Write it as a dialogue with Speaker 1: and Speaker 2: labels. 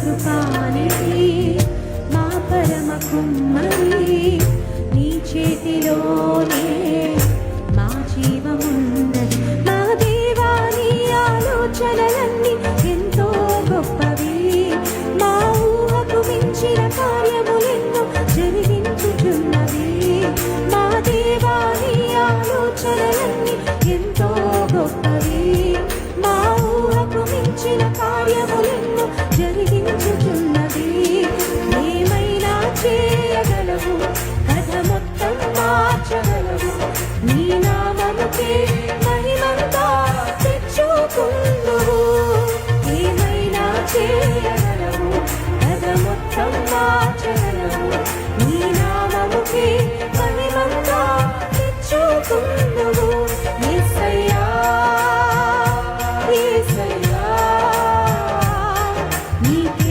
Speaker 1: కృపానిధి మా పరమ కుమ్మరి నీ చేతిలోనే మా జీవమున్నది మా దేవా నీ ఆలోచనలన్నీ ఎంతో గొప్పవి మా ఊహకు మించిన కార్యములెన్నో జరిగించుచున్నవి మా దేవా నీ ఆలోచనలన్నీ ఎంతో గొప్పవి మా ఊహకు మించిన కార్యములెన్నో జరిగించుచున్నది ఏమైనా చేయగలవు కథ మొత్తం మార్చగలవు నీ నామముకే మహిమంతా తెచ్చుకుందువు ఏమైనా చేయగలవు కథ మొత్తం మార్చగలవు నీ నామముకే మహిమంతా తెచ్చుకుందువు యేసయ్యా యేసయ్యా నీకే